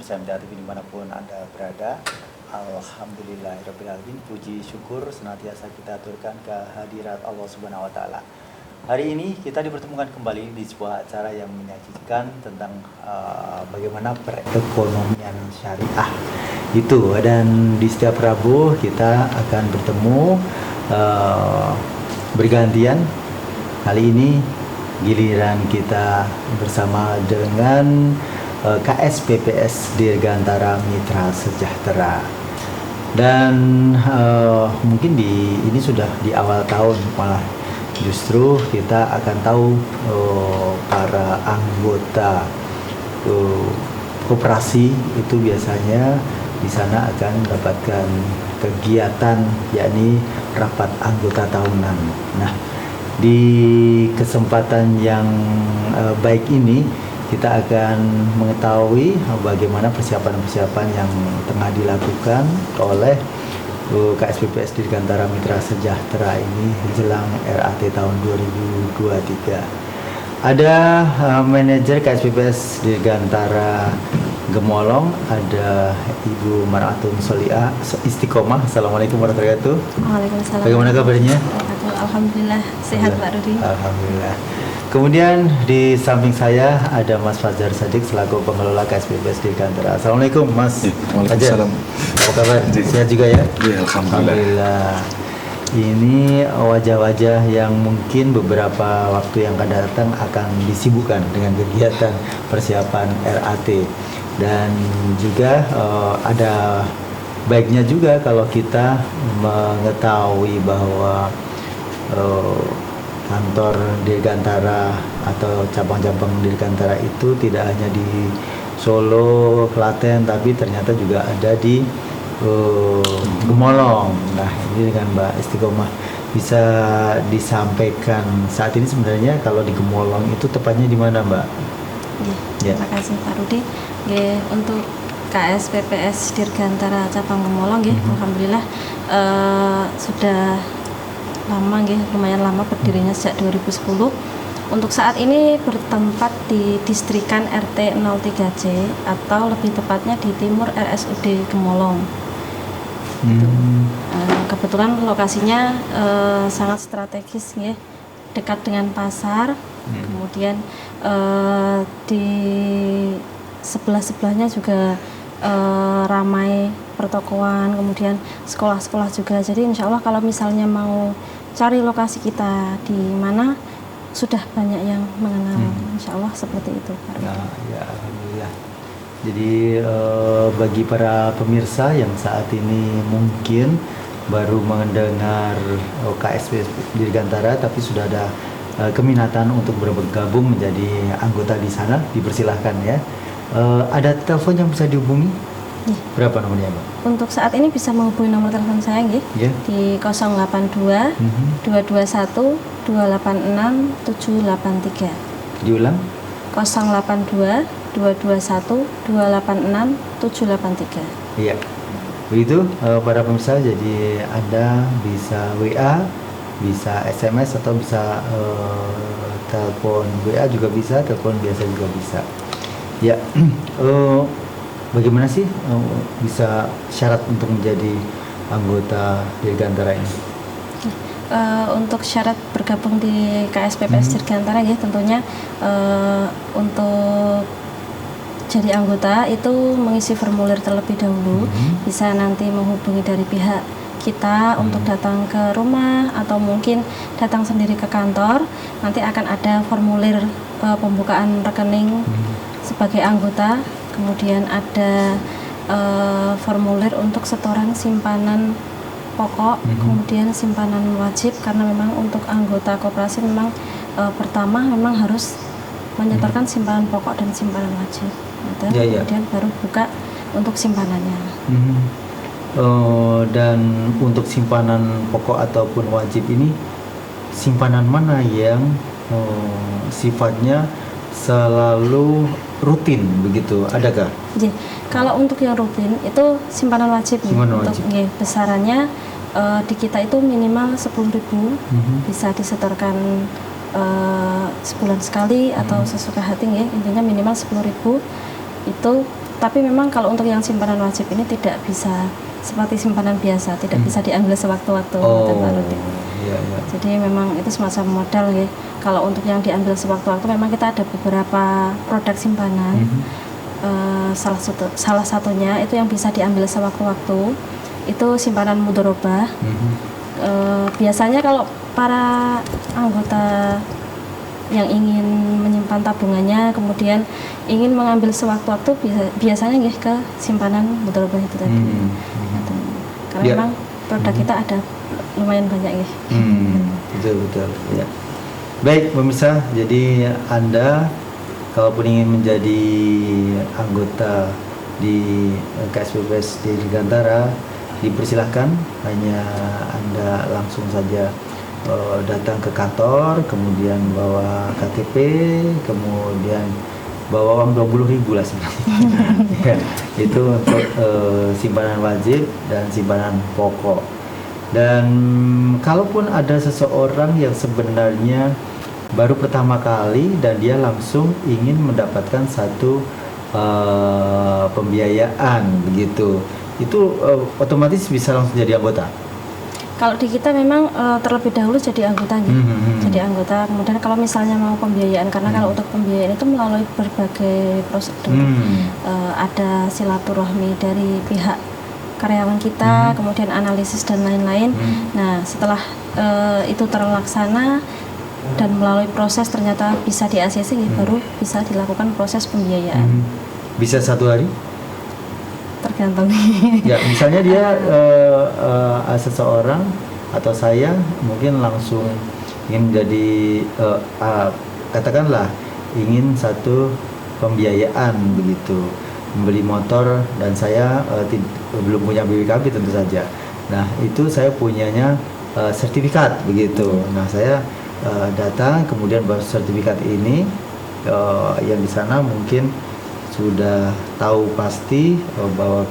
pemirsa MTA TV dimanapun Anda berada. Alhamdulillahirrabbilalamin, puji syukur senantiasa kita aturkan kehadirat Allah Subhanahu wa Ta'ala. Hari ini kita dipertemukan kembali di sebuah acara yang menyajikan tentang bagaimana perekonomian syariah itu, dan di setiap Rabu kita akan bertemu bergantian. Kali ini giliran kita bersama dengan KSPPS Dirgantara Mitra Sejahtera, dan mungkin ini sudah di awal tahun, malah justru kita akan tahu para anggota koperasi itu biasanya di sana akan mendapatkan kegiatan, yakni rapat anggota tahunan. Nah, di kesempatan yang baik ini kita akan mengetahui bagaimana persiapan-persiapan yang tengah dilakukan oleh KSPPS Dirgantara Mitra Sejahtera ini jelang RAT tahun 2023. Ada manajer KSPPS Dirgantara Gemolong, ada Ibu Mar'atun Soliah Istiqomah. Assalamualaikum warahmatullahi wabarakatuh. Waalaikumsalam. Bagaimana kabarnya? Alhamdulillah sehat Pak Rudi. Alhamdulillah. Kemudian di samping saya ada Mas Fajar Sadiq selaku pengelola KSPPS Dirgantara. Assalamualaikum Mas. Waalaikumsalam. Apa kabar? Sehat juga ya? Iya, alhamdulillah. Ini wajah-wajah yang mungkin beberapa waktu yang akan datang akan disibukkan dengan kegiatan persiapan RAT, dan juga ada baiknya juga kalau kita mengetahui bahwa kantor Dirgantara atau cabang-cabang Dirgantara itu tidak hanya di Solo, Klaten, tapi ternyata juga ada di Gemolong. Nah, ini dengan Mbak Istiqomah bisa disampaikan saat ini sebenarnya kalau di Gemolong itu tepatnya di mana, Mbak? Ya. Terima kasih Pak Rudi. Untuk KSPPS Dirgantara cabang Gemolong, alhamdulillah sudah lama, lumayan lama berdirinya sejak 2010. Untuk saat ini bertempat di Distrikan RT 03C atau lebih tepatnya di timur RSUD Gemolong. Kebetulan lokasinya sangat strategis, dekat dengan pasar. Kemudian di sebelah-sebelahnya juga ramai pertokoan, kemudian sekolah-sekolah juga. Jadi insya Allah kalau misalnya mau cari lokasi kita di mana, sudah banyak yang mengenal. Insya Allah seperti itu. Nah, ya alhamdulillah. Jadi bagi para pemirsa yang saat ini mungkin baru mendengar KSPPS Dirgantara tapi sudah ada keminatan untuk bergabung menjadi anggota di sana, dipersilahkan ya. Ada telepon yang bisa dihubungi? Ya. Berapa nomornya, Mbak? Untuk saat ini bisa menghubungi nomor telepon saya di 082 221 286 783. Diulang? 082 221 286 783. Iya. Begitu para pemirsa, jadi Anda bisa WA, bisa SMS, atau bisa telepon WA juga bisa, telepon biasa juga bisa. Ya, bagaimana sih bisa syarat untuk menjadi anggota Dirgantara ini? Untuk syarat bergabung di KSPPS Dirgantara tentunya untuk jadi anggota itu mengisi formulir terlebih dahulu. Bisa nanti menghubungi dari pihak kita untuk datang ke rumah atau mungkin datang sendiri ke kantor. Nanti akan ada formulir pembukaan rekening sebagai anggota, kemudian ada formulir untuk setoran simpanan pokok, kemudian simpanan wajib, karena memang untuk anggota koperasi memang pertama memang harus menyetorkan simpanan pokok dan simpanan wajib. Kemudian baru buka untuk simpanannya. Dan untuk simpanan pokok ataupun wajib ini, simpanan mana yang sifatnya selalu rutin begitu, adakah? Kalau untuk yang rutin itu simpanan wajib. Untuk besarannya di kita itu minimal 10.000, bisa disetorkan sebulan sekali atau sesuka hati, intinya minimal 10.000 itu Tapi memang kalau untuk yang simpanan wajib ini tidak bisa seperti simpanan biasa, tidak bisa diambil sewaktu-waktu. Iya, iya. Jadi memang itu semacam modal ya. Kalau untuk yang diambil sewaktu-waktu memang kita ada beberapa produk simpanan. Salah satunya itu yang bisa diambil sewaktu-waktu itu simpanan mudharabah. Biasanya kalau para anggota yang ingin menyimpan tabungannya kemudian ingin mengambil sewaktu-waktu biasanya nggih ke simpanan mudharabah itu tadi. Karena memang produk kita ada lumayan banyak nggih. Betul ya. Baik pemirsa, jadi Anda kalaupun ingin menjadi anggota di KSPPS di Dirgantara, dipersilahkan, hanya Anda langsung saja datang ke kantor, kemudian bawa KTP, kemudian bawa uang 20.000 lah sebenarnya. Itu untuk simpanan wajib dan simpanan pokok. Dan kalaupun ada seseorang yang sebenarnya baru pertama kali dan dia langsung ingin mendapatkan satu pembiayaan begitu, itu otomatis bisa langsung jadi anggota. Kalau di kita memang terlebih dahulu jadi anggota jadi anggota, kemudian kalau misalnya mau pembiayaan, karena kalau untuk pembiayaan itu melalui berbagai prosedur, ada silaturahmi dari pihak karyawan kita, kemudian analisis dan lain-lain. Nah setelah itu terlaksana dan melalui proses ternyata bisa di ACC, baru bisa dilakukan proses pembiayaan. Bisa 1 hari? Tergantung. Ya, misalnya dia seseorang atau saya mungkin langsung ingin menjadi katakanlah ingin satu pembiayaan begitu, membeli motor, dan saya belum punya BPKB tentu saja. Nah itu saya punyanya sertifikat begitu. Nah saya datang, kemudian bawa sertifikat ini, yang di sana mungkin sudah tahu pasti bahwa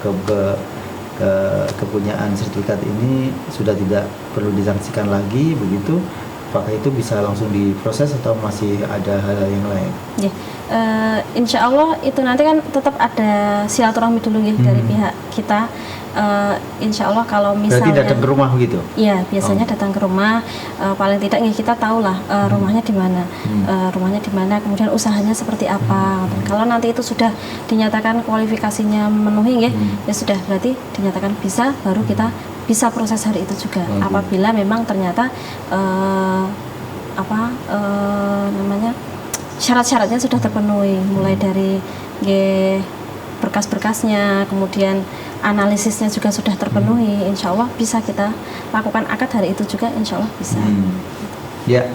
kepunyaan sertifikat ini sudah tidak perlu disangsikan lagi begitu. Apakah itu bisa langsung diproses atau masih ada hal yang lain? Ya, insya Allah itu nanti kan tetap ada silaturahmi dulu ya dari pihak kita. Insya Allah kalau misalnya berarti datang ke rumah begitu? Iya, biasanya datang ke rumah. Paling tidak kita tahulah rumahnya di mana, rumahnya di mana, kemudian usahanya seperti apa. Kalau nanti itu sudah dinyatakan kualifikasinya memenuhi ya sudah, berarti dinyatakan bisa, baru kita bisa proses hari itu juga. Apabila memang ternyata syarat-syaratnya sudah terpenuhi, mulai dari berkas-berkasnya, kemudian analisisnya juga sudah terpenuhi, insya Allah bisa kita lakukan akad hari itu juga, insya Allah bisa. Ya,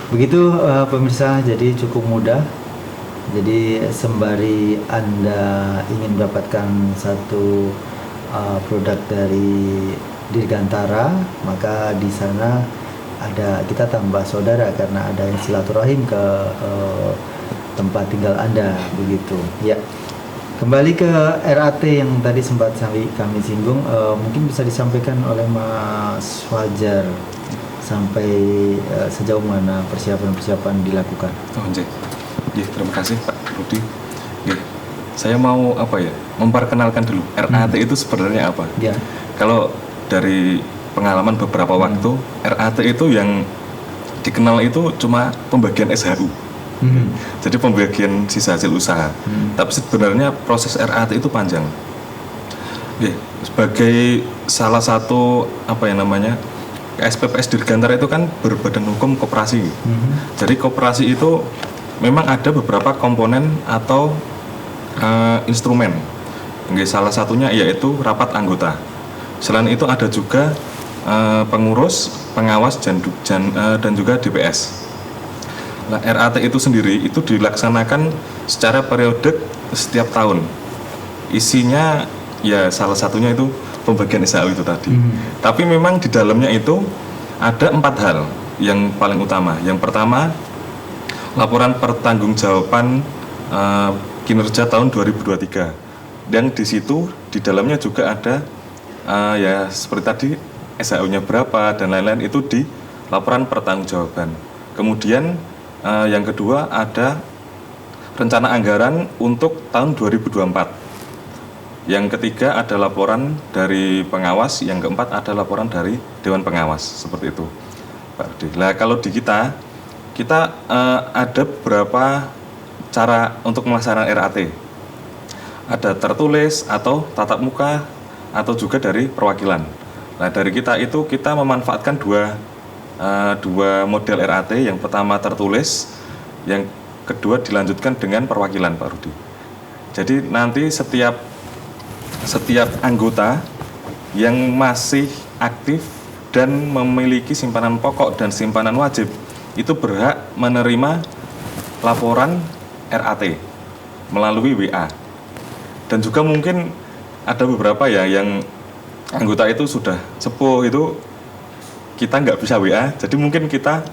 begitu pemirsa, jadi cukup mudah. Jadi sembari Anda ingin mendapatkan satu produk dari Dirgantara, maka di sana ada, kita tambah saudara karena ada yang silaturahim ke tempat tinggal Anda begitu. Ya. Kembali ke RAT yang tadi sempat kami singgung, mungkin bisa disampaikan oleh Mas Fajar sampai sejauh mana persiapan-persiapan dilakukan. Terima kasih Pak Rudi. Saya mau memperkenalkan dulu RAT itu sebenarnya apa. Ya. Kalau dari pengalaman beberapa waktu, RAT itu yang dikenal itu cuma pembagian SHU. Jadi pembagian sisa hasil usaha. Tapi sebenarnya proses RAT itu panjang. Sebagai salah satu KSPPS Dirgantara itu kan berbadan hukum koperasi. Jadi koperasi itu memang ada beberapa komponen atau instrumen. Salah satunya yaitu rapat anggota. Selain itu ada juga pengurus, pengawas dan juga DPS. Nah, RAT itu sendiri itu dilaksanakan secara periodik setiap tahun. Isinya ya salah satunya itu pembagian SHU itu tadi. Tapi memang di dalamnya itu ada 4 hal yang paling utama. Yang pertama, laporan pertanggungjawaban kinerja tahun 2023. Dan di situ di dalamnya juga ada ya seperti tadi SHU-nya berapa dan lain-lain, itu di laporan pertanggungjawaban. Kemudian yang kedua ada rencana anggaran untuk tahun 2024. Yang ketiga ada laporan dari pengawas, yang keempat ada laporan dari Dewan Pengawas, seperti itu, Pak Rudi. Nah, kalau di kita ada beberapa cara untuk melaksanakan RAT. Ada tertulis atau tatap muka atau juga dari perwakilan. Nah, dari kita itu kita memanfaatkan dua model RAT. Yang pertama tertulis, yang kedua dilanjutkan dengan perwakilan, Pak Rudi. Jadi nanti setiap anggota yang masih aktif dan memiliki simpanan pokok dan simpanan wajib itu berhak menerima laporan RAT melalui WA. Dan juga mungkin ada beberapa ya yang anggota itu sudah sepuh, itu kita nggak bisa WA, jadi mungkin kita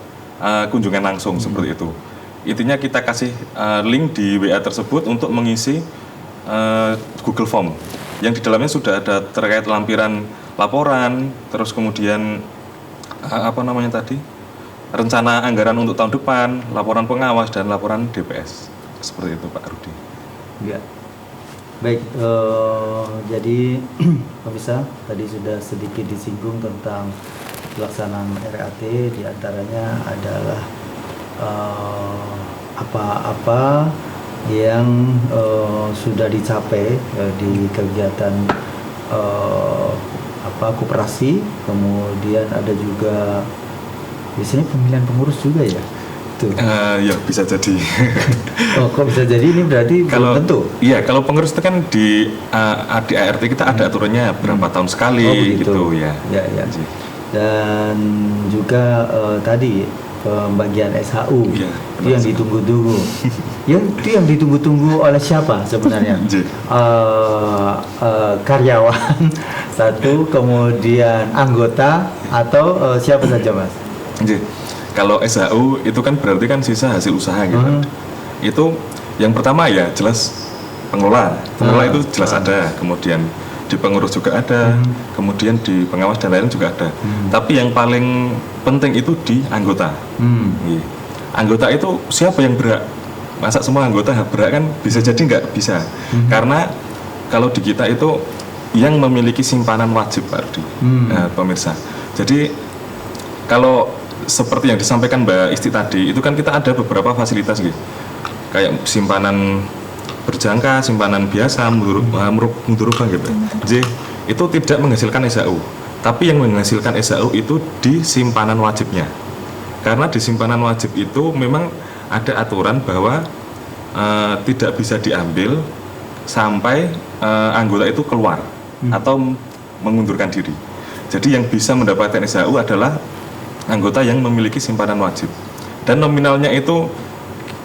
kunjungan langsung seperti itu. Intinya kita kasih link di WA tersebut untuk mengisi Google Form yang di dalamnya sudah ada terkait lampiran laporan, terus kemudian rencana anggaran untuk tahun depan, laporan pengawas dan laporan DPS, seperti itu, Pak Rudi. Ya, baik. Jadi pemirsa, tadi sudah sedikit disinggung tentang pelaksanaan RAT, diantaranya adalah apa-apa yang sudah dicapai di kegiatan koperasi, kemudian ada juga biasanya pemilihan pengurus juga ya. Tuh. Ya bisa jadi. Oh, kok bisa jadi? Ini berarti kalau belum tentu. Iya, kalau pengurus itu kan di ART kita ada aturannya berapa tahun sekali gitu ya. Ya. Dan juga tadi pembagian SHU ya, itu yang ditunggu-tunggu. Itu yang ditunggu-tunggu oleh siapa sebenarnya? Karyawan satu, kemudian anggota atau siapa saja, Mas? Kalau SHU itu kan berarti kan sisa hasil usaha gitu. Itu yang pertama ya jelas pengelola itu jelas ada, kemudian di pengurus juga ada, kemudian di pengawas dan lain juga ada. Tapi yang paling penting itu di anggota. Anggota itu siapa yang berhak? Masa semua anggota berhak kan? Bisa jadi nggak bisa. Karena kalau di kita itu yang memiliki simpanan wajib, Pak Rudi, pemirsa. Jadi kalau seperti yang disampaikan Mbak Isti tadi, itu kan kita ada beberapa fasilitas gitu. Kayak simpanan berjangka, simpanan biasa, mudurubah gitu. Jadi itu tidak menghasilkan SHU. Tapi yang menghasilkan SHU itu di simpanan wajibnya. Karena di simpanan wajib itu memang ada aturan bahwa tidak bisa diambil sampai anggota itu keluar atau mengundurkan diri. Jadi yang bisa mendapatkan SHU adalah anggota yang memiliki simpanan wajib. Dan nominalnya itu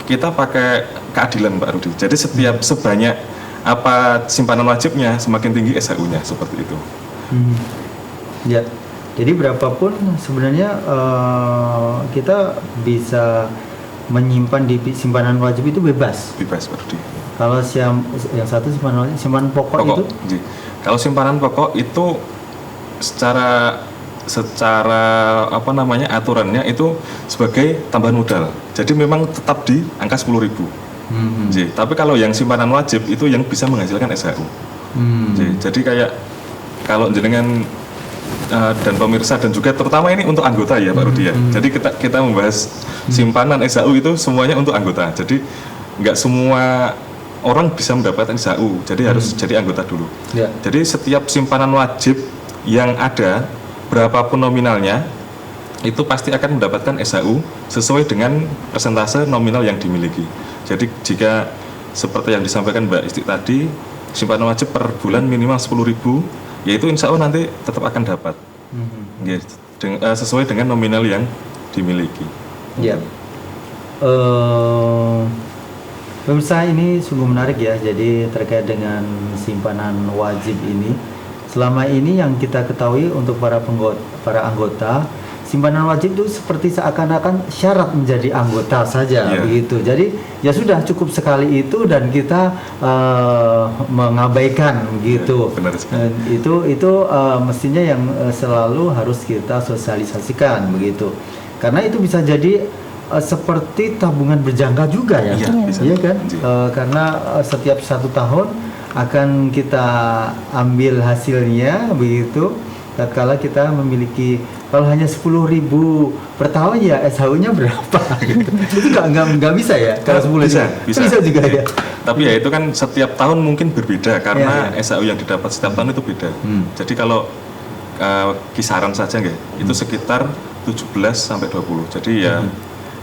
kita pakai keadilan, Pak Rudi. Jadi setiap sebanyak apa simpanan wajibnya, semakin tinggi SHU-nya, seperti itu. Ya, jadi berapapun sebenarnya kita bisa menyimpan di simpanan wajib itu bebas. Bebas, Pak Rudi. Kalau yang satu simpanan pokok itu? Kalau simpanan pokok itu secara aturannya itu sebagai tambahan modal. Jadi memang tetap di angka 10.000. Tapi kalau yang simpanan wajib itu yang bisa menghasilkan SHU. Jadi kayak kalau jenengan dan pemirsa dan juga terutama ini untuk anggota ya, Pak Rudi ya. Jadi kita membahas simpanan SHU itu semuanya untuk anggota. Jadi nggak semua orang bisa mendapatkan SHU. Jadi harus jadi anggota dulu. Jadi setiap simpanan wajib yang ada, berapapun nominalnya, itu pasti akan mendapatkan SHU sesuai dengan persentase nominal yang dimiliki. Jadi jika seperti yang disampaikan Mbak Isti tadi, simpanan wajib per bulan minimal 10.000, yaitu insya Allah nanti tetap akan dapat. Sesuai dengan nominal yang dimiliki. Ya. Pemirsa, ini sungguh menarik ya. Jadi terkait dengan simpanan wajib ini, selama ini yang kita ketahui untuk para anggota, simpanan wajib itu seperti seakan-akan syarat menjadi anggota saja, begitu. Jadi ya sudah cukup sekali itu dan kita mengabaikan gitu. Itu mestinya yang selalu harus kita sosialisasikan begitu. Karena itu bisa jadi seperti tabungan berjangka juga ya, iya kan? Karena setiap 1 tahun akan kita ambil hasilnya begitu. Tatkala kita memiliki, kalau hanya 10.000 per tahun ya SHU-nya berapa gitu. Itu nggak bisa ya kalau 10 bisa juga ya. Tapi ya itu kan setiap tahun mungkin berbeda karena SHU yang didapat setiap tahun itu beda. Jadi kalau kisaran saja itu sekitar 17 sampai 20. Jadi ya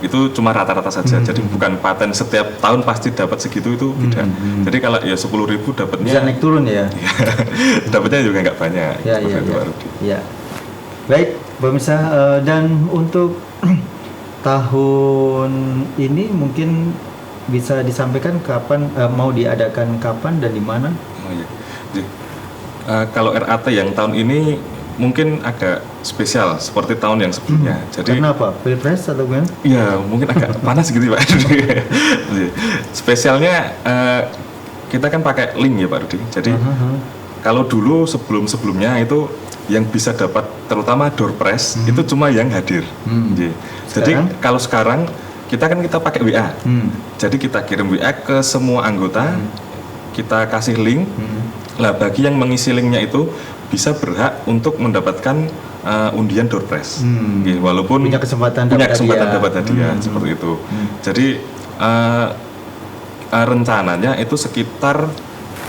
itu cuma rata-rata saja. Jadi bukan paten setiap tahun pasti dapat segitu, itu tidak. Jadi kalau ya 10.000 dapatnya bisa naik turun ya. Dapatnya juga nggak banyak. Ya. Baik, pemirsa, dan untuk tahun ini mungkin bisa disampaikan kapan mau diadakan kapan dan di mana? Oh, iya. Jadi, kalau RAT yang tahun ini mungkin agak spesial seperti tahun yang sebelumnya. Jadi karena apa? Pilpres atau gimana? Iya, mungkin agak panas gitu Pak. Spesialnya kita kan pakai link ya Pak Rudi. Jadi kalau dulu sebelumnya itu yang bisa dapat terutama door prize itu cuma yang hadir. Jadi kalau sekarang kita pakai WA. Jadi kita kirim WA ke semua anggota, kita kasih link. Lah bagi yang mengisi linknya itu bisa berhak untuk mendapatkan undian door prize. Walaupun punya kesempatan dapat hadiah seperti itu. Jadi rencananya itu sekitar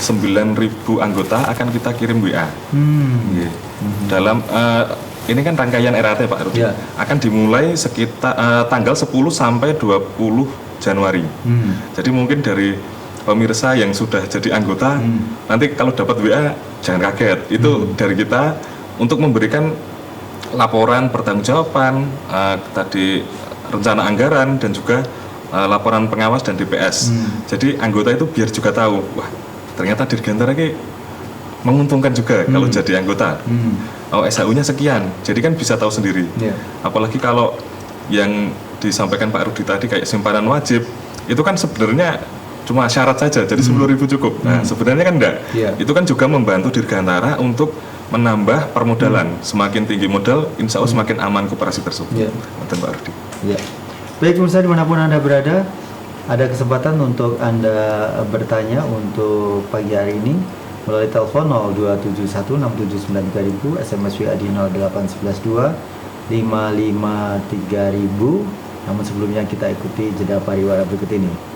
9.000 anggota akan kita kirim WA. Dalam ini kan rangkaian RAT Pak Rudi. Akan dimulai sekitar tanggal 10 sampai 20 Januari. Jadi mungkin dari pemirsa yang sudah jadi anggota nanti kalau dapat WA jangan kaget, itu dari kita untuk memberikan laporan pertanggungjawaban, tadi rencana anggaran dan juga laporan pengawas dan DPS. Jadi anggota itu biar juga tahu, wah ternyata Dirgantara ini menguntungkan juga kalau jadi anggota. Oh SHU-nya sekian, jadi kan bisa tahu sendiri. Apalagi kalau yang disampaikan Pak Rudi tadi kayak simpanan wajib, itu kan sebenarnya cuma syarat saja, jadi 10.000 cukup. Nah sebenarnya kan enggak. Itu kan juga membantu Dirgantara untuk menambah permodalan. Semakin tinggi modal, insya Allah semakin aman koperasi tersebut. Pak Rudi. Baik pemirsa dimanapun Anda berada, ada kesempatan untuk Anda bertanya untuk pagi hari ini melalui telepon 02716793000, SMS WA di 08112 553.000. Namun sebelumnya kita ikuti jeda pariwara berikut ini.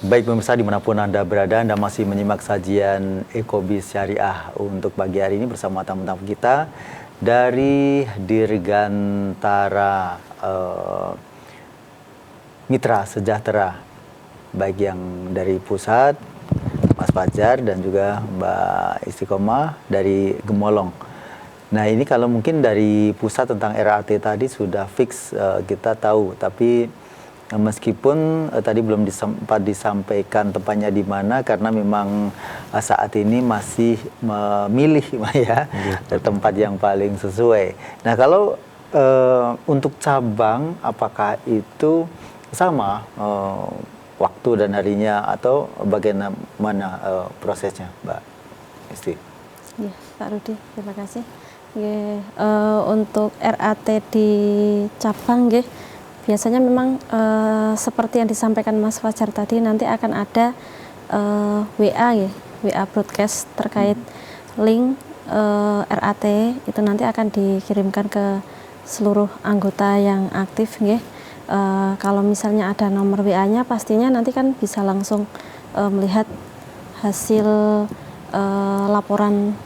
Baik pemirsa dimanapun Anda berada, Anda masih menyimak sajian Ecobis Syariah untuk pagi hari ini bersama tamu-tamu kita dari Dirgantara Mitra Sejahtera, baik yang dari pusat, Mas Fajar dan juga Mbak Istiqomah dari Gemolong. Nah ini kalau mungkin dari pusat tentang RAT tadi sudah fix kita tahu, tapi meskipun tadi belum sempat disampaikan tempatnya di mana karena memang saat ini masih memilih ya tempat yang paling sesuai. Nah kalau untuk cabang apakah itu sama waktu dan harinya atau bagaimana prosesnya Mbak Isti? Ya Pak Rudi, terima kasih. Untuk RAT di cabang biasanya memang seperti yang disampaikan Mas Fajar tadi, nanti akan ada WA broadcast terkait link RAT itu nanti akan dikirimkan ke seluruh anggota yang aktif. Kalau misalnya ada nomor WA-nya pastinya nanti kan bisa langsung melihat hasil laporan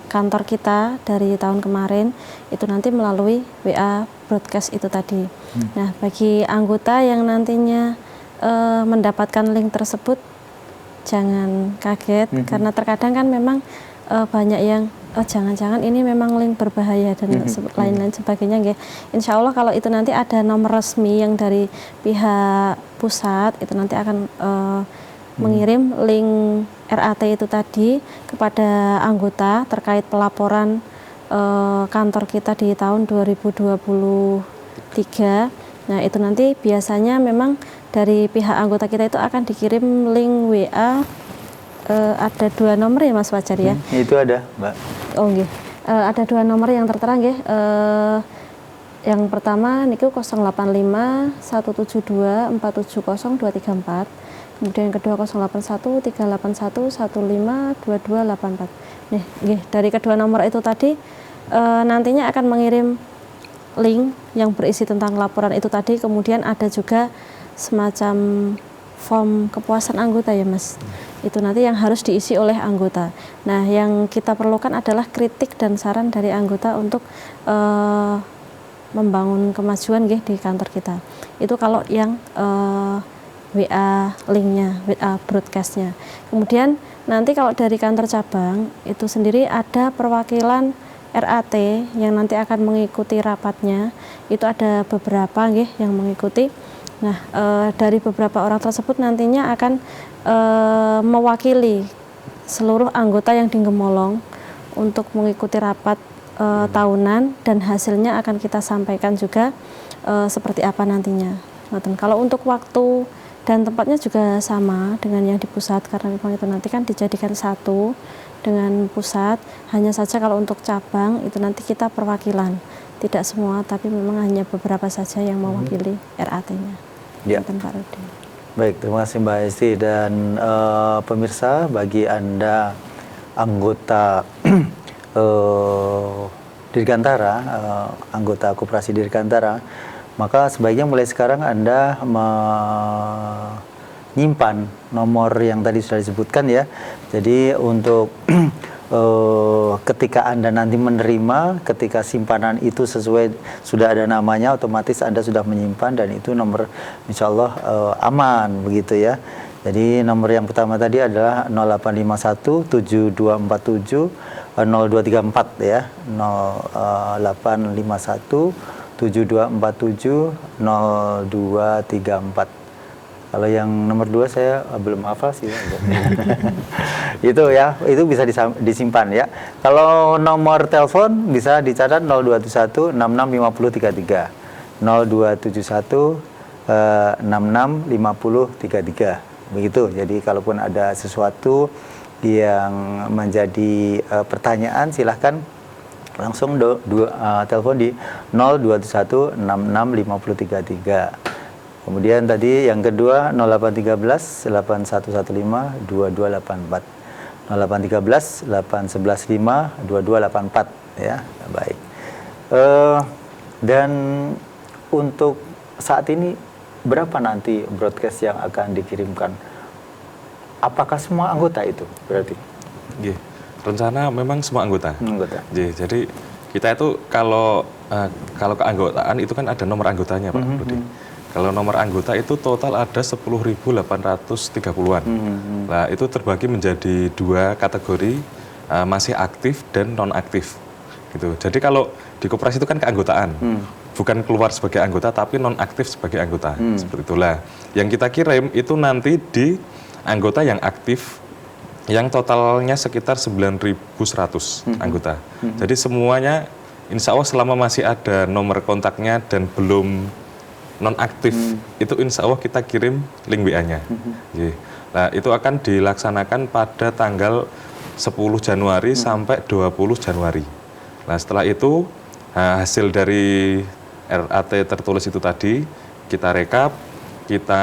kantor kita dari tahun kemarin itu nanti melalui WA broadcast itu tadi. Nah, bagi anggota yang nantinya mendapatkan link tersebut jangan kaget karena terkadang kan memang banyak yang jangan-jangan ini memang link berbahaya dan lain-lain sebagainya. Insya Allah kalau itu nanti ada nomor resmi yang dari pihak pusat itu nanti akan mengirim link RAT itu tadi kepada anggota terkait pelaporan kantor kita di tahun 2023. Nah itu nanti biasanya memang dari pihak anggota kita itu akan dikirim link WA, ada 2 nomor ya Mas Fajar ya? Itu ada Mbak. Oh iya. Ada 2 nomor yang tertera nggih. Yang pertama niku 085 172 470 234. Kemudian yang kedua 081 381 15 2284. Nih, nggih, dari kedua nomor itu tadi nantinya akan mengirim link yang berisi tentang laporan itu tadi. Kemudian ada juga semacam form kepuasan anggota ya Mas. Itu nanti yang harus diisi oleh anggota. Nah, yang kita perlukan adalah kritik dan saran dari anggota untuk membangun kemajuan nggih di kantor kita. Itu kalau yang WA linknya, WA broadcastnya. Kemudian nanti kalau dari kantor cabang itu sendiri ada perwakilan RAT yang nanti akan mengikuti rapatnya. Itu ada beberapa nggih yang mengikuti. Nah, dari beberapa orang tersebut nantinya akan mewakili seluruh anggota yang di Gemolong untuk mengikuti rapat tahunan, dan hasilnya akan kita sampaikan juga seperti apa nantinya. Kalau untuk waktu dan tempatnya juga sama dengan yang di pusat, karena memang itu nanti kan dijadikan satu dengan pusat. Hanya saja kalau untuk cabang itu nanti kita perwakilan, tidak semua, tapi memang hanya beberapa saja yang mewakili RAT-nya. Ya. Baik, terima kasih Mbak Esti. Dan pemirsa, bagi Anda anggota Dirgantara, anggota Koperasi Dirgantara, maka sebaiknya mulai sekarang Anda menyimpan nomor yang tadi sudah disebutkan ya. Jadi untuk ketika Anda nanti menerima, ketika simpanan itu sesuai, sudah ada namanya, otomatis Anda sudah menyimpan, dan itu nomor insya Allah aman begitu ya. Jadi nomor yang pertama tadi adalah 0851 7247 0234 ya, 0851 7247 0234. Kalau yang nomor 2 saya belum hafal sih. Itu ya, itu bisa disimpan ya. Kalau nomor telepon bisa dicatat 0271 66 50 33, 0271 66 50 33. Begitu. Jadi kalaupun ada sesuatu yang menjadi pertanyaan, silahkan langsung telepon di 0271 66 50 33. Kemudian tadi yang kedua 0813 8115 2284. 0813 8115 2284 ya. Baik. Dan untuk saat ini berapa nanti broadcast yang akan dikirimkan? Apakah semua anggota itu berarti? Iya. Rencana memang semua anggota. Anggota. Jadi kita itu kalau keanggotaan itu kan ada nomor anggotanya Pak Budi. Kalau nomor anggota itu total ada 10.830-an. Nah, itu terbagi menjadi 2 kategori, masih aktif dan non-aktif. Gitu. Jadi kalau di koperasi itu kan keanggotaan, bukan keluar sebagai anggota, tapi non-aktif sebagai anggota. Seperti itulah. Yang kita kirim itu nanti di anggota yang aktif, yang totalnya sekitar 9.100 anggota. Jadi semuanya, insya Allah selama masih ada nomor kontaknya dan belum non-aktif, itu insya Allah kita kirim link WA-nya. Nah, itu akan dilaksanakan pada tanggal 10 Januari sampai 20 Januari. Nah, setelah itu hasil dari RAT tertulis itu tadi kita rekap, kita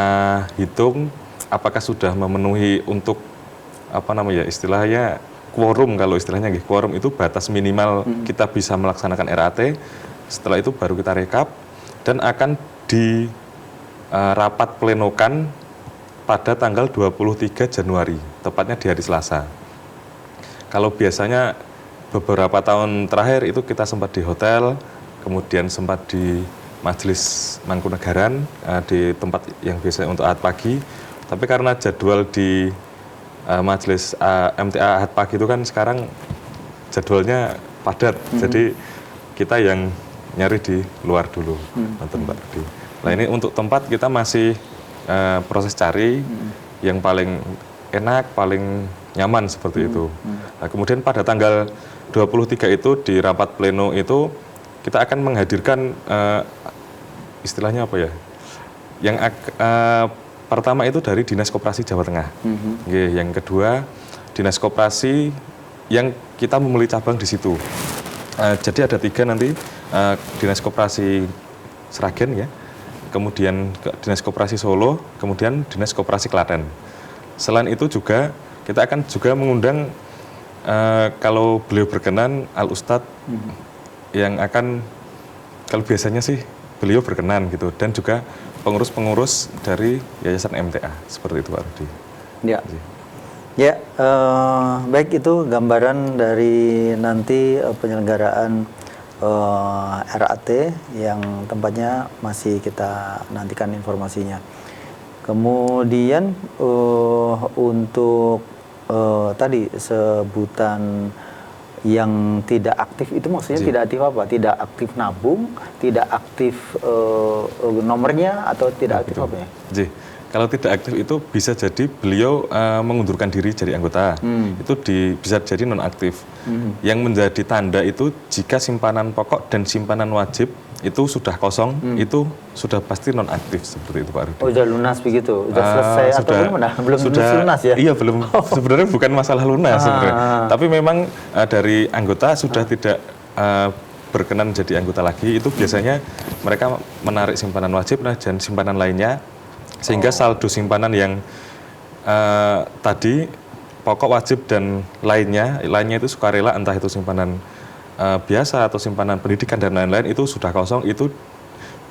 hitung apakah sudah memenuhi untuk istilahnya quorum. Kalau istilahnya quorum itu batas minimal kita bisa melaksanakan RAT. Setelah itu baru kita rekap dan akan di rapat plenokan pada tanggal 23 Januari, tepatnya di hari Selasa. Kalau biasanya beberapa tahun terakhir itu kita sempat di hotel, kemudian sempat di Majelis Mangkunegaran, di tempat yang biasanya untuk ahad pagi. Tapi karena jadwal di Majelis MTA ahad pagi itu kan sekarang jadwalnya padat, jadi kita yang nyari di luar dulu, nonton Mbak Budi. Nah, ini untuk tempat kita masih proses cari yang paling enak, paling nyaman seperti itu. Nah, kemudian pada tanggal 23 itu di rapat pleno itu kita akan menghadirkan istilahnya apa ya? Yang pertama itu dari Dinas Koperasi Jawa Tengah. Yang kedua Dinas Koperasi yang kita memilih cabang di situ. Jadi ada 3 nanti, Dinas Koperasi Sragen ya, kemudian Dinas Koperasi Solo, kemudian Dinas Koperasi Klaten. Selain itu juga kita akan juga mengundang kalau beliau berkenan Al Ustadz yang akan, kalau biasanya sih beliau berkenan gitu, dan juga pengurus-pengurus dari Yayasan MTA seperti itu Pak Rudi. Ya. Ya, baik, itu gambaran dari nanti penyelenggaraan RAT yang tempatnya masih kita nantikan informasinya. Kemudian untuk tadi sebutan yang tidak aktif itu maksudnya tidak aktif apa? Tidak aktif nabung, tidak aktif nomornya, atau tidak aktif apa ya? Kalau tidak aktif itu bisa jadi beliau mengundurkan diri jadi anggota, itu bisa jadi nonaktif. Yang menjadi tanda itu jika simpanan pokok dan simpanan wajib itu sudah kosong, itu sudah pasti nonaktif seperti itu Pak Rudi. Oh, sudah lunas begitu? Sudah selesai atau belum? Belum lunas ya? Iya, belum. Sebenarnya bukan masalah lunas sebenarnya. Tapi memang dari anggota sudah tidak berkenan jadi anggota lagi, itu biasanya mereka menarik simpanan wajib dan simpanan lainnya, sehingga saldo simpanan yang tadi pokok wajib dan lainnya itu sukarela, entah itu simpanan biasa atau simpanan pendidikan dan lain-lain, itu sudah kosong, itu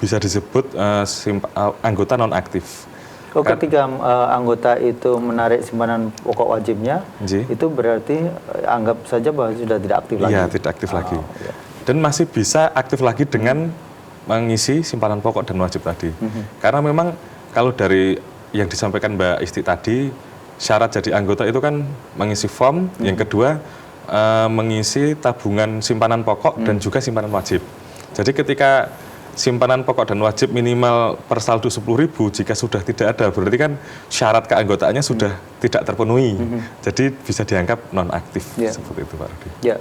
bisa disebut anggota nonaktif. Oh, ketika anggota itu menarik simpanan pokok wajibnya, itu berarti anggap saja bahwa sudah tidak aktif lagi. Iya, tidak aktif lagi. Ya. Dan masih bisa aktif lagi dengan mengisi simpanan pokok dan wajib tadi. Karena memang kalau dari yang disampaikan Mbak Isti tadi, syarat jadi anggota itu kan mengisi form, yang kedua mengisi tabungan simpanan pokok dan juga simpanan wajib. Jadi ketika simpanan pokok dan wajib minimal per saldo 10.000, jika sudah tidak ada, berarti kan syarat keanggotaannya sudah tidak terpenuhi. Jadi bisa dianggap nonaktif, seperti itu Pak Rudi. Ya.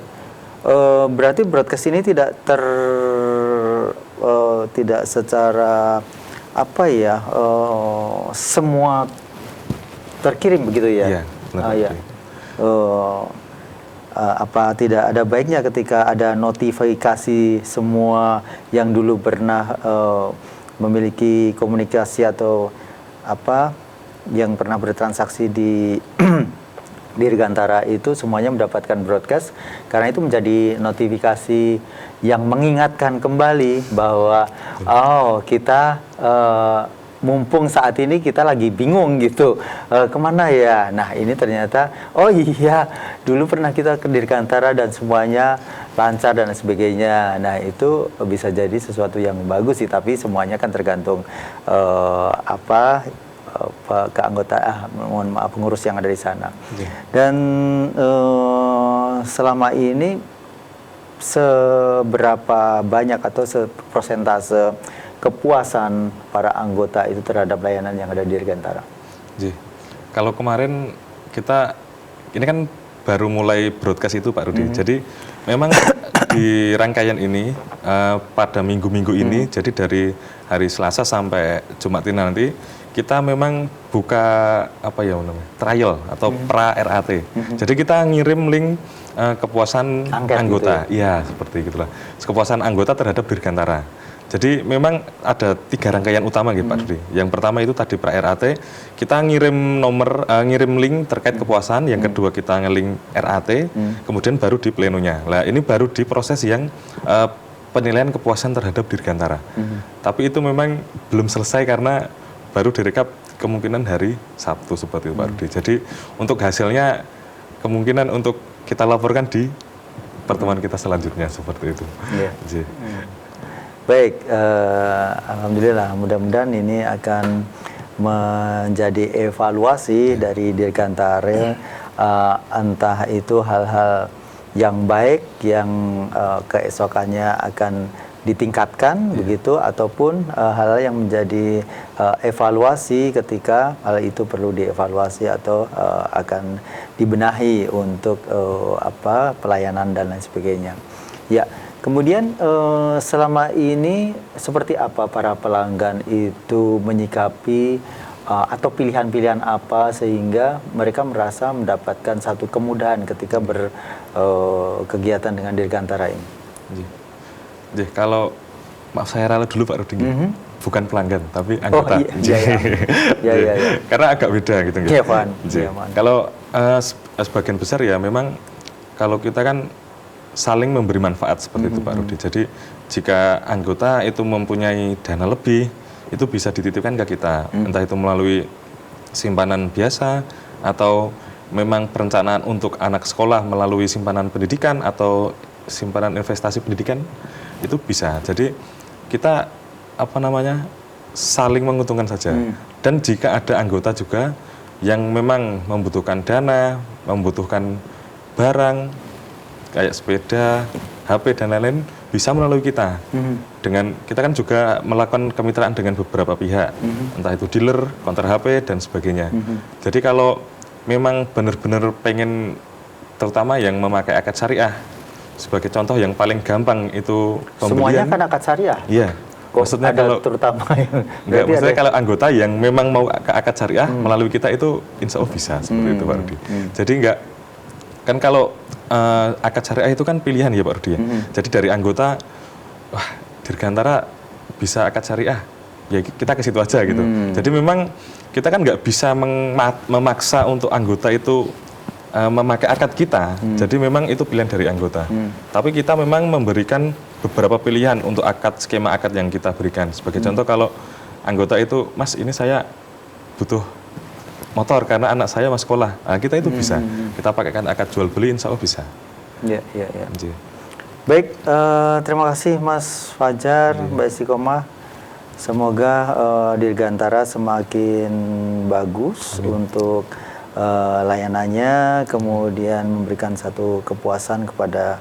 Berarti broadcast ini tidak tidak secara apa ya, semua terkirim begitu ya? Iya, benar. Apa tidak ada baiknya ketika ada notifikasi semua yang dulu pernah memiliki komunikasi atau apa yang pernah bertransaksi di Dirgantara itu semuanya mendapatkan broadcast, karena itu menjadi notifikasi yang mengingatkan kembali bahwa kita mumpung saat ini kita lagi bingung gitu, kemana ya? Nah, ini ternyata, oh iya, dulu pernah kita ke Dirgantara dan semuanya lancar dan sebagainya. Nah, itu bisa jadi sesuatu yang bagus sih, tapi semuanya kan tergantung mohon maaf, pengurus yang ada di sana. Dan selama ini seberapa banyak atau persentase kepuasan para anggota itu terhadap layanan yang ada di Dirgantara? Kalau kemarin ini kan baru mulai broadcast itu Pak Rudi. Jadi memang di rangkaian ini pada minggu-minggu ini, jadi dari hari Selasa sampai Jumat ini nanti, kita memang buka trial atau pra RAT. Jadi kita ngirim link kepuasan anggota. Iya, seperti gitulah. Kepuasan anggota terhadap Dirgantara. Jadi memang ada 3 rangkaian utama gitu Pak Rudi. Yang pertama itu tadi pra RAT, kita ngirim link terkait kepuasan. Yang kedua kita nge-link RAT, kemudian baru di plenonya. Nah, ini baru di proses yang penilaian kepuasan terhadap Dirgantara. Tapi itu memang belum selesai karena baru direkap kemungkinan hari Sabtu seperti itu Pak Rudi. Jadi untuk hasilnya kemungkinan untuk kita laporkan di pertemuan kita selanjutnya seperti itu. Baik, alhamdulillah, mudah-mudahan ini akan menjadi evaluasi dari Dirgantara, entah itu hal-hal yang baik yang keesokannya akan ditingkatkan begitu, ataupun hal yang menjadi evaluasi ketika hal itu perlu dievaluasi atau akan dibenahi untuk pelayanan dan lain sebagainya. Ya. Kemudian selama ini seperti apa para pelanggan itu menyikapi atau pilihan-pilihan apa sehingga mereka merasa mendapatkan satu kemudahan ketika berkegiatan dengan Dirgantara ini? Jadi kalau maaf saya rela dulu Pak Rudi, bukan pelanggan tapi anggota. Iya. Karena agak beda gitu. Iya, Pak. Kalau sebagian besar ya memang kalau kita kan saling memberi manfaat seperti itu Pak Rudi. Jadi jika anggota itu mempunyai dana lebih, itu bisa dititipkan ke kita, entah itu melalui simpanan biasa atau memang perencanaan untuk anak sekolah melalui simpanan pendidikan atau simpanan investasi pendidikan, itu bisa. Jadi kita saling menguntungkan saja. Dan jika ada anggota juga yang memang membutuhkan dana, membutuhkan barang kayak sepeda, HP dan lain-lain, bisa melalui kita. Dengan kita kan juga melakukan kemitraan dengan beberapa pihak, entah itu dealer, konter HP dan sebagainya. Jadi kalau memang benar-benar pengen, terutama yang memakai akad syariah, sebagai contoh yang paling gampang itu pembelian. Semuanya kan akad syariah. Iya. Maksudnya ada kalau terutama yang maksudnya kalau anggota yang memang mau ke akad syariah melalui kita itu insya Allah bisa seperti itu Pak Rudi. Jadi enggak kan kalau akad syariah itu kan pilihan ya Pak Rudi ya. Jadi dari anggota, wah Dirgantara bisa akad syariah, ya kita ke situ aja gitu. Jadi memang kita kan nggak bisa memaksa untuk anggota itu memakai akad kita. Jadi memang itu pilihan dari anggota. Tapi kita memang memberikan beberapa pilihan untuk skema akad yang kita berikan. Sebagai contoh kalau anggota itu, Mas ini saya butuh motor karena anak saya mau sekolah. Nah, kita itu bisa. Kita pakaikan akad jual beli, insya Allah bisa. Iya. Baik, terima kasih Mas Fajar, Mbak Istiqomah. Semoga Dirgantara semakin bagus untuk layanannya, kemudian memberikan satu kepuasan kepada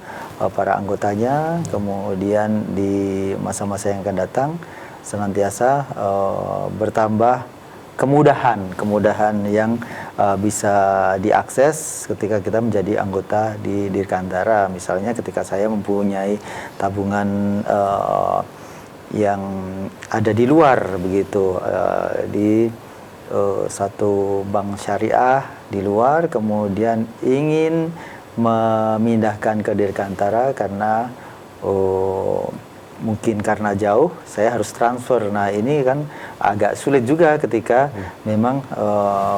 para anggotanya, kemudian di masa-masa yang akan datang senantiasa bertambah kemudahan yang bisa diakses ketika kita menjadi anggota di Dirgantara. Misalnya ketika saya mempunyai tabungan yang ada di luar begitu, di satu bank syariah di luar, kemudian ingin memindahkan ke Dirgantara karena mungkin karena jauh saya harus transfer. Nah ini kan agak sulit juga ketika memang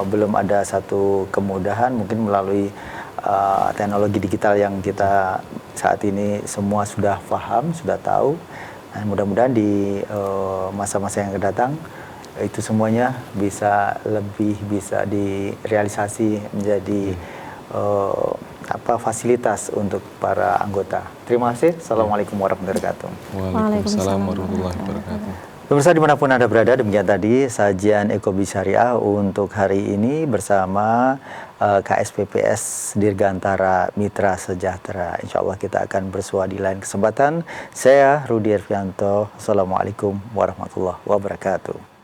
belum ada satu kemudahan mungkin melalui teknologi digital yang kita saat ini semua sudah paham, sudah tahu. Nah, mudah-mudahan di masa-masa yang akan datang itu semuanya bisa direalisasi menjadi fasilitas untuk para anggota. Terima kasih. Assalamualaikum warahmatullahi wabarakatuh. Waalaikumsalam warahmatullahi wabarakatuh. Pemirsa dimanapun Anda berada, demikian tadi sajian Ekobi Syariah untuk hari ini bersama KSPPS Dirgantara Mitra Sejahtera. Insya Allah kita akan bersua di lain kesempatan. Saya Rudi Ervianto. Assalamualaikum warahmatullahi wabarakatuh.